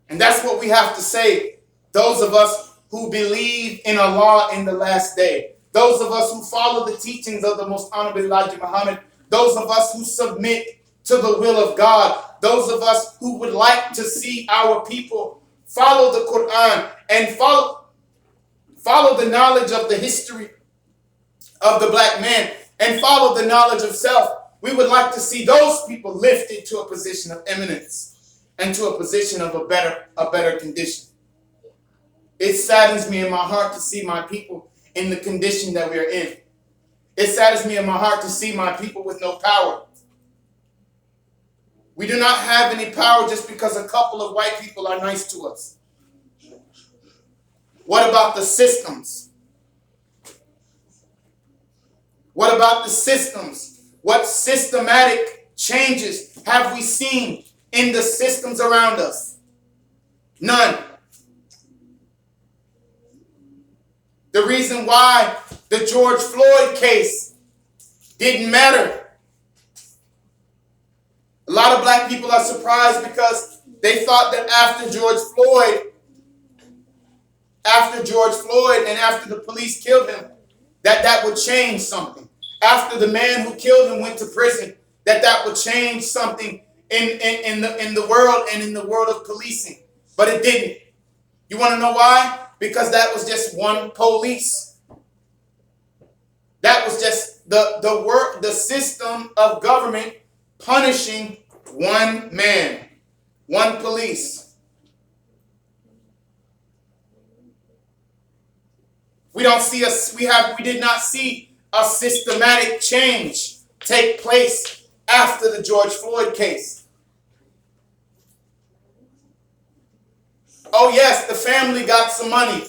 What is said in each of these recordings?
And that's what we have to say. Those of us who believe in Allah in the last day. Those of us who follow the teachings of the Most Honorable Elijah Muhammad. Those of us who submit to the will of God. Those of us who would like to see our people follow the Quran and follow the knowledge of the history of the black man and follow the knowledge of self. We would like to see those people lifted to a position of eminence and to a position of a better condition. It saddens me in my heart to see my people in the condition that we are in. It saddens me in my heart to see my people with no power. We do not have any power just because a couple of white people are nice to us. What about the systems? What about the systems? What systematic changes have we seen in the systems around us? None. The reason why the George Floyd case didn't matter. A lot of black people are surprised because they thought that after George Floyd and after the police killed him, that would change something. After the man who killed him went to prison, that would change something in the world and in the world of policing. But it didn't. You want to know why? Because that was just one police. That was just the system of government punishing one man, one police. We did not see a systematic change take place after the George Floyd case. Oh yes, the family got some money.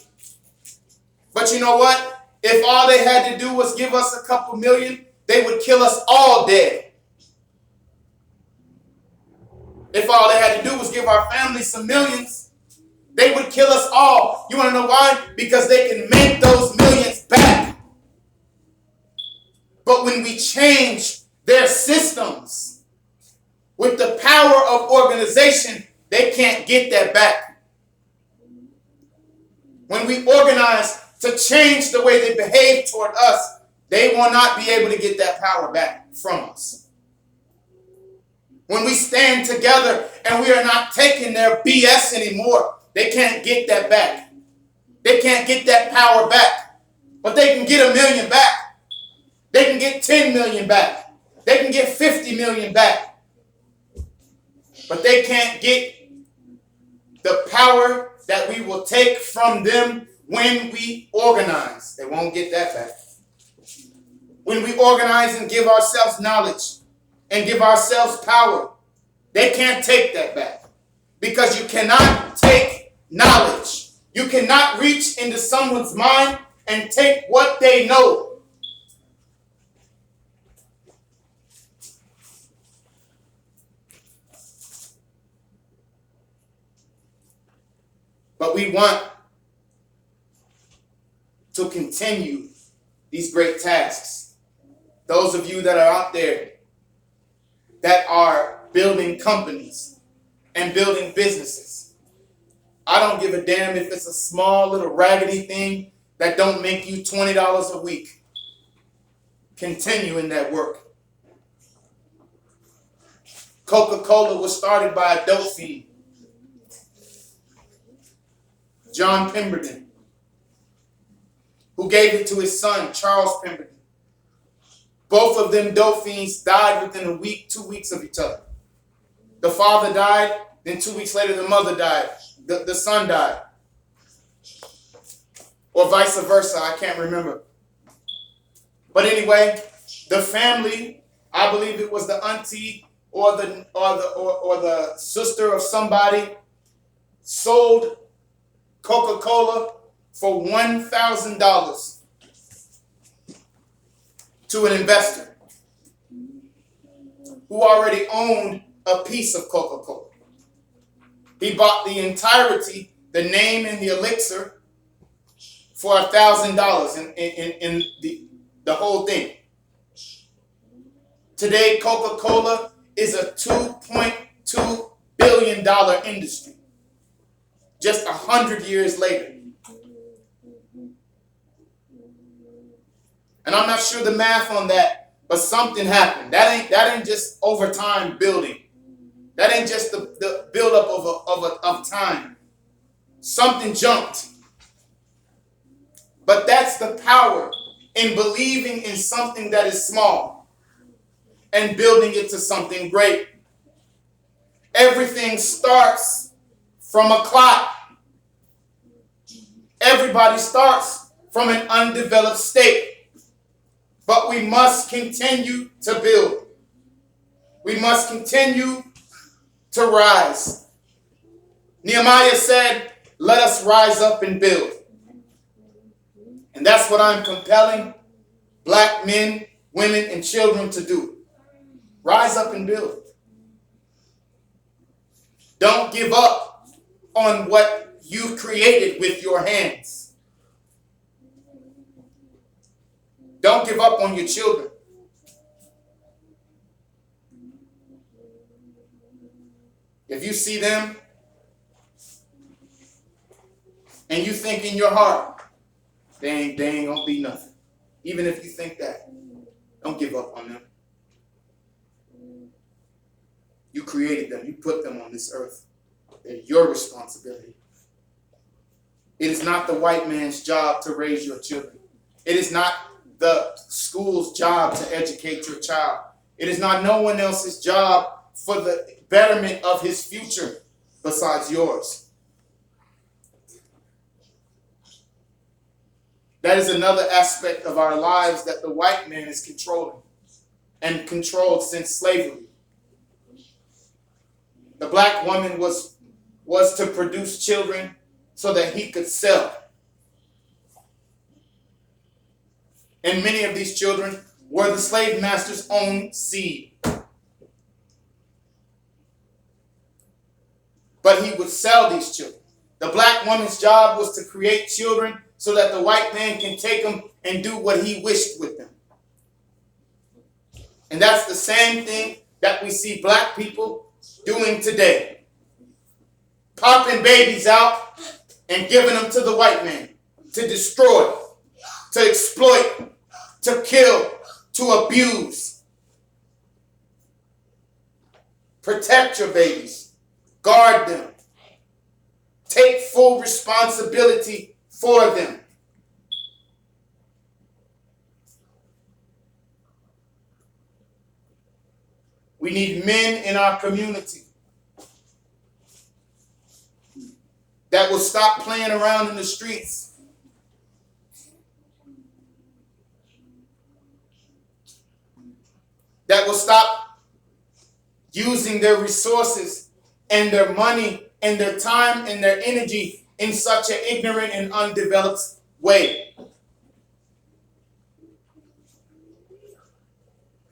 But you know what? If all they had to do was give us a couple million, they would kill us all dead. If all they had to do was give our family some millions, they would kill us all. You want to know why? Because they can make those millions back. But when we change their systems with the power of organization, they can't get that back. When we organize to change the way they behave toward us, they will not be able to get that power back from us. When we stand together and we are not taking their BS anymore, they can't get that back. They can't get that power back. But they can get 1 million back. They can get 10 million back. They can get 50 million back. But they can't get the power that we will take from them when we organize. They won't get that back. When we organize and give ourselves knowledge and give ourselves power, they can't take that back. Because you cannot take knowledge. You cannot reach into someone's mind and take what they know. But we want to continue these great tasks. Those of you that are out there that are building companies and building businesses, I don't give a damn if it's a small little raggedy thing that don't make you $20 a week. Continue in that work. Coca-Cola was started by a dope fiend, John Pemberton, who gave it to his son, Charles Pemberton. Both of them dope fiends died within a week, 2 weeks of each other. The father died, then 2 weeks later the mother died. The son died. Or vice versa, I can't remember. But anyway, the family, I believe it was the auntie or the sister of somebody, sold Coca-Cola for $1,000 to an investor who already owned a piece of Coca-Cola. He bought the entirety, the name and the elixir, for $1,000 in the whole thing. Today, Coca-Cola is a $2.2 billion industry. just 100 years later. And I'm not sure the math on that, but something happened. That ain't just over time building. That ain't just the buildup of time. Something jumped. But that's the power in believing in something that is small and building it to something great. Everything starts from a clot. Everybody starts from an undeveloped state. But we must continue to build. We must continue to rise. Nehemiah said, let us rise up and build. And that's what I'm compelling black men, women, and children to do. Rise up and build. Don't give up on what you created with your hands. Don't give up on your children. If you see them and you think in your heart, they ain't gonna be nothing. Even if you think that, don't give up on them. You created them. You put them on this earth. They're your responsibility. It is not the white man's job to raise your children. It is not the school's job to educate your child. It is not no one else's job for the betterment of his future besides yours. That is another aspect of our lives that the white man is controlling and controlled since slavery. The black woman was to produce children so that he could sell. And many of these children were the slave master's own seed. But he would sell these children. The black woman's job was to create children so that the white man can take them and do what he wished with them. And that's the same thing that we see black people doing today. Popping babies out and giving them to the white man to destroy, to exploit, to kill, to abuse. Protect your babies. Guard them. Take full responsibility for them. We need men in our community that will stop playing around in the streets. That will stop using their resources and their money and their time and their energy in such an ignorant and undeveloped way.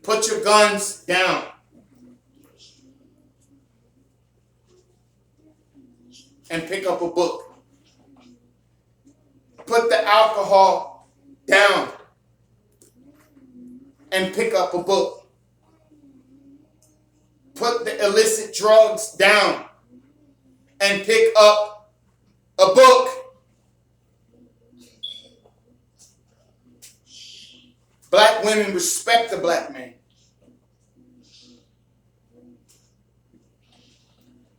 Put your guns down. And pick up a book. Put the alcohol down and pick up a book. Put the illicit drugs down and pick up a book. Black women respect the black man.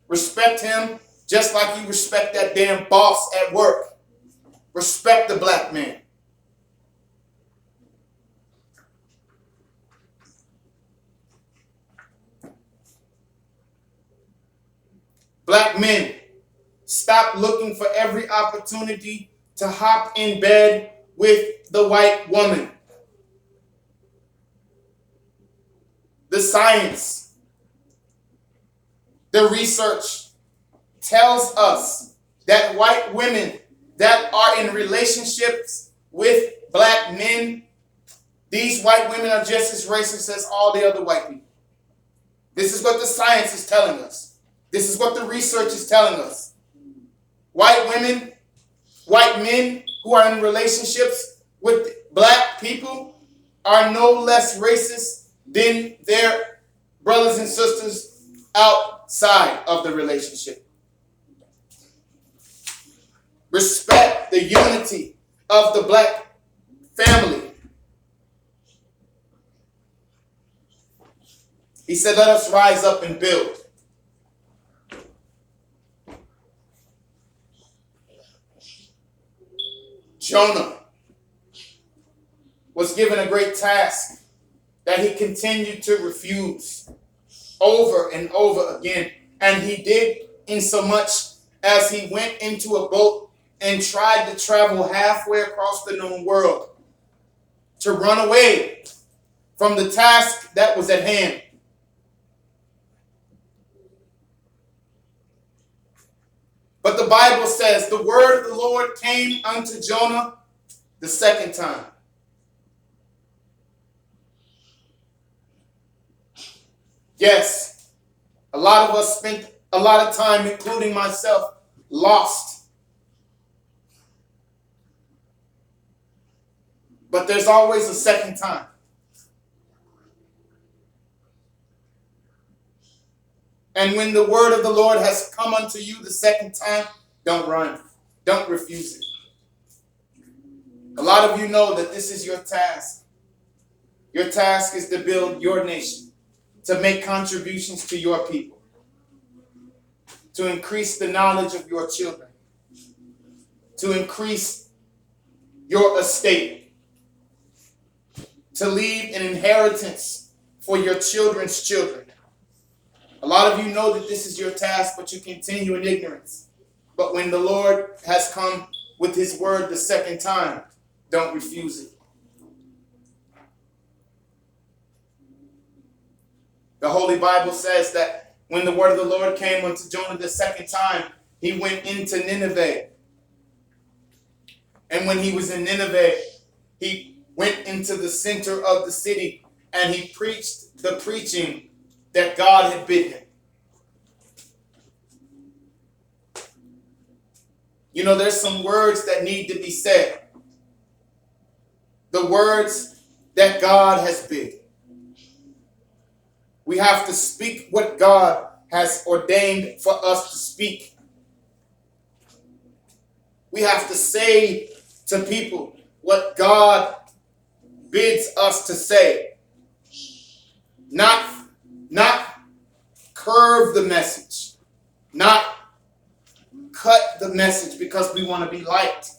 Respect him just like you respect that damn boss at work. Respect the black man. Black men, stop looking for every opportunity to hop in bed with the white woman. The science, the research tells us that white women that are in relationships with black men, these white women are just as racist as all the other white people. This is what the science is telling us. This is what the research is telling us. White women, white men who are in relationships with black people are no less racist than their brothers and sisters outside of the relationship. respect the unity of the black family. He said, let us rise up and build. Jonah was given a great task that he continued to refuse over and over again. And he did in so much as he went into a boat and tried to travel halfway across the known world to run away from the task that was at hand. But the Bible says the word of the Lord came unto Jonah the second time. Yes, a lot of us spent a lot of time, including myself, lost. But there's always a second time. And when the word of the Lord has come unto you the second time, don't run. Don't refuse it. A lot of you know that this is your task. Your task is to build your nation, to make contributions to your people, to increase the knowledge of your children, to increase your estate, to leave an inheritance for your children's children. A lot of you know that this is your task, but you continue in ignorance. But when the Lord has come with his word the second time, don't refuse it. The Holy Bible says that when the word of the Lord came unto Jonah the second time, he went into Nineveh. And when he was in Nineveh, he went into the center of the city and he preached the preaching that God had bid him. You know, there's some words that need to be said. The words that God has bid. We have to speak what God has ordained for us to speak. We have to say to people what God bids us to say. Not curve the message, not cut the message because we want to be liked,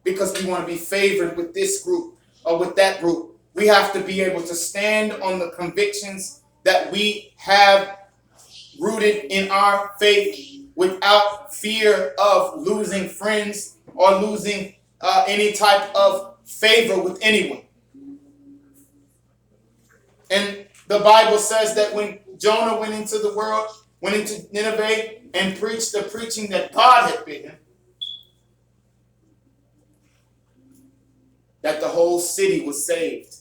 because we want to be favored with this group or with that group. We have to be able to stand on the convictions that we have rooted in our faith without fear of losing friends or losing any type of favor with anyone. And the Bible says that when Jonah went into the world, went into Nineveh and preached the preaching that God had bid him, that the whole city was saved.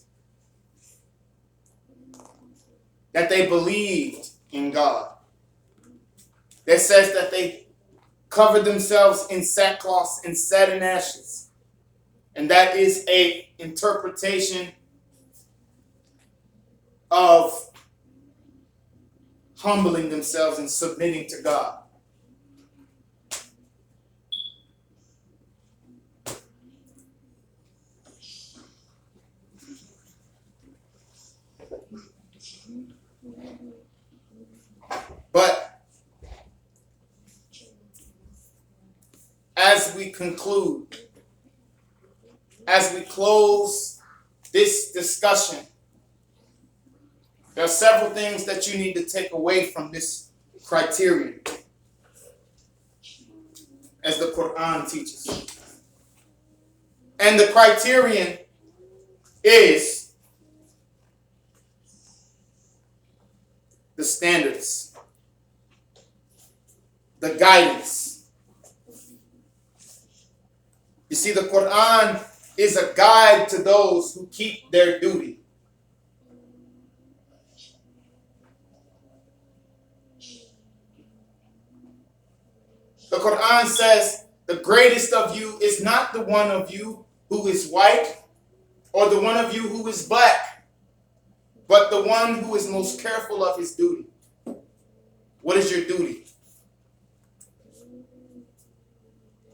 That they believed in God. That says that they covered themselves in sackcloth and sat in ashes. And that is an interpretation of humbling themselves and submitting to God. But as we conclude, as we close this discussion, there are several things that you need to take away from this criterion, as the Quran teaches. And the criterion is the standards, the guidance. You see, the Quran is a guide to those who keep their duty. The Quran says the greatest of you is not the one of you who is white or the one of you who is black, but the one who is most careful of his duty. What is your duty?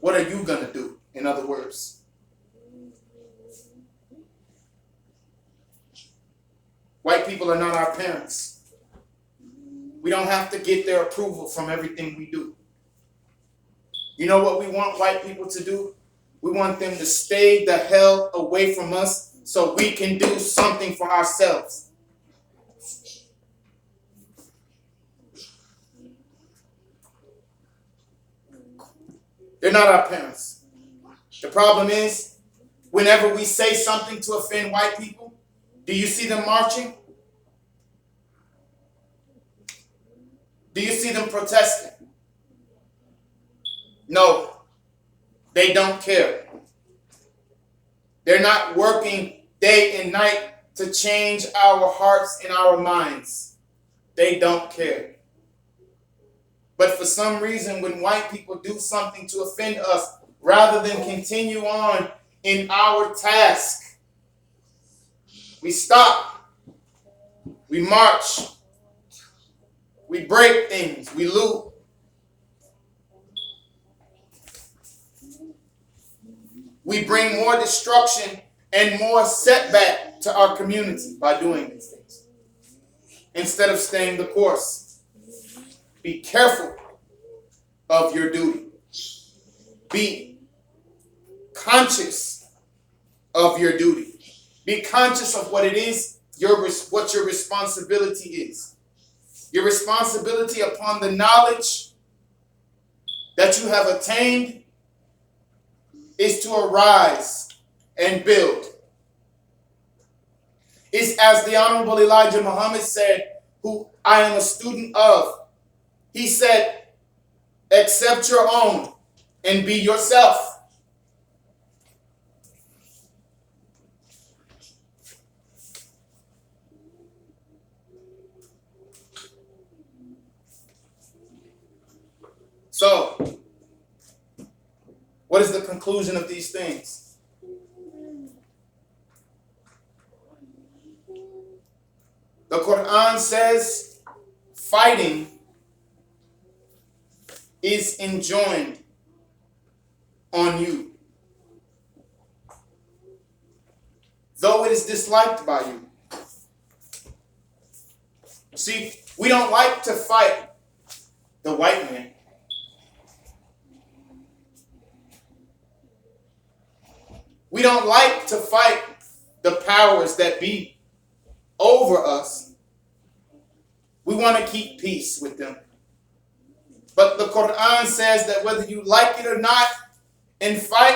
What are you going to do? in other words. White people are not our parents. We don't have to get their approval from everything we do. You know what we want white people to do? We want them to stay the hell away from us so we can do something for ourselves. They're not our parents. The problem is, whenever we say something to offend white people, do you see them marching? Do you see them protesting? No, they don't care. They're not working day and night to change our hearts and our minds. They don't care. But for some reason, when white people do something to offend us, rather than continue on in our task, we stop, we march, we break things, we loot. We bring more destruction and more setback to our community by doing these things, instead of staying the course. Be careful of your duty. Be conscious of your duty. Be conscious of what it is, what your responsibility is. Your responsibility upon the knowledge that you have attained is to arise and build. It's as the Honorable Elijah Muhammad said, who I am a student of. He said, accept your own and be yourself. So, what is the conclusion of these things? The Quran says fighting is enjoined on you, though it is disliked by you. See, we don't like to fight the white man. We don't like to fight the powers that be over us. We want to keep peace with them. But the Quran says that whether you like it or not,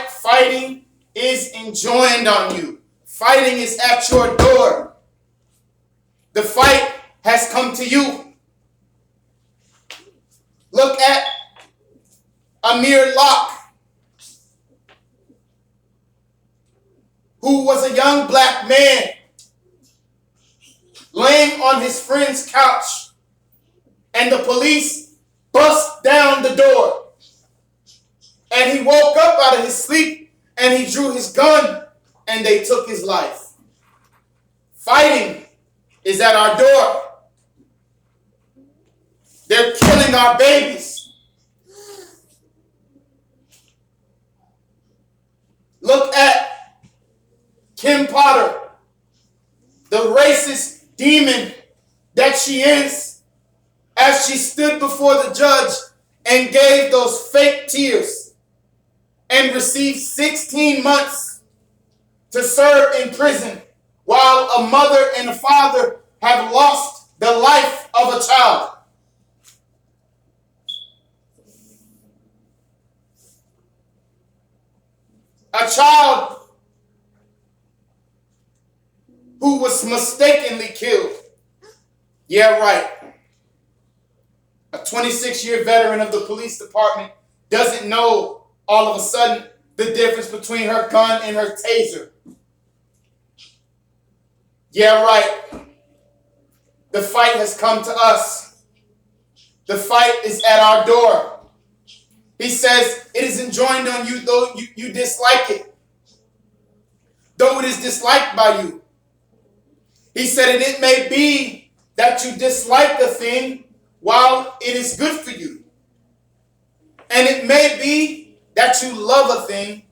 fighting is enjoined on you. Fighting is at your door. The fight has come to you. Look at Amir Locke, who was a young black man laying on his friend's couch, and the police bust down the door. And he woke up out of his sleep and he drew his gun and they took his life. Fighting is at our door. They're killing our babies. Look at Kim Potter, the racist demon that she is, as she stood before the judge and gave those fake tears and received 16 months to serve in prison, while a mother and a father have lost the life of a child. A child who was mistakenly killed. Yeah, right. A 26-year veteran of the police department doesn't know all of a sudden the difference between her gun and her taser. Yeah, right. The fight has come to us. The fight is at our door. He says it is enjoined on you, though you dislike it. Though it is disliked by you. He said, and it may be that you dislike the thing while it is good for you. And it may be that you love a thing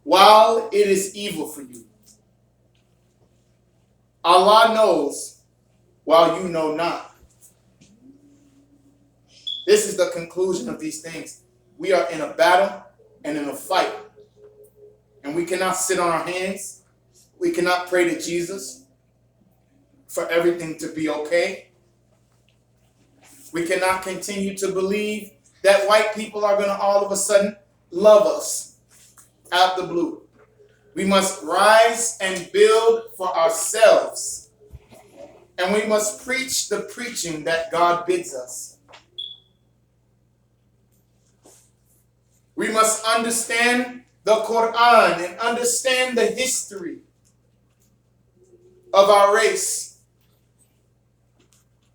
while it is evil for you. Allah knows while you know not. This is the conclusion of these things. We are in a battle and in a fight. And we cannot sit on our hands. We cannot pray to Jesus for everything to be okay. We cannot continue to believe that white people are going to all of a sudden love us out the blue. We must rise and build for ourselves. And we must preach the preaching that God bids us. We must understand the Quran and understand the history of our race.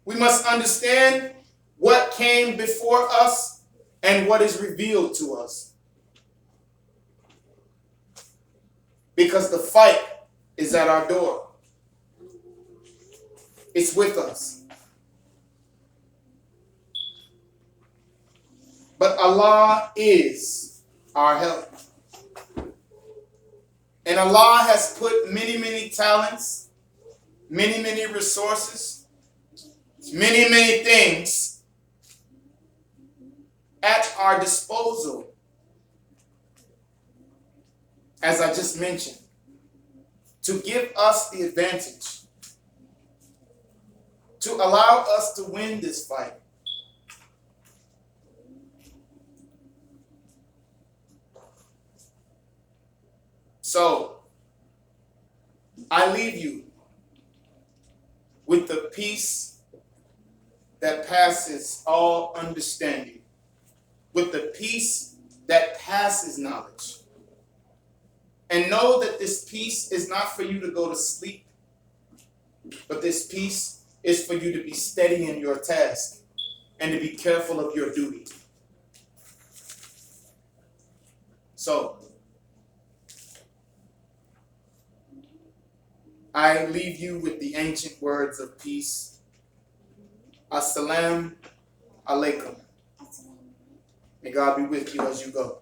We must understand what came before us and what is revealed to us. Because the fight is at our door. It's with us. But Allah is our help. And Allah has put many, many talents, many, many resources, many, many things at our disposal. As I just mentioned, to give us the advantage, to allow us to win this fight. So, I leave you with the peace that passes all understanding, with the peace that passes knowledge. And know that this peace is not for you to go to sleep, but this peace is for you to be steady in your task and to be careful of your duty. So, I leave you with the ancient words of peace. Assalamu alaikum. May God be with you as you go.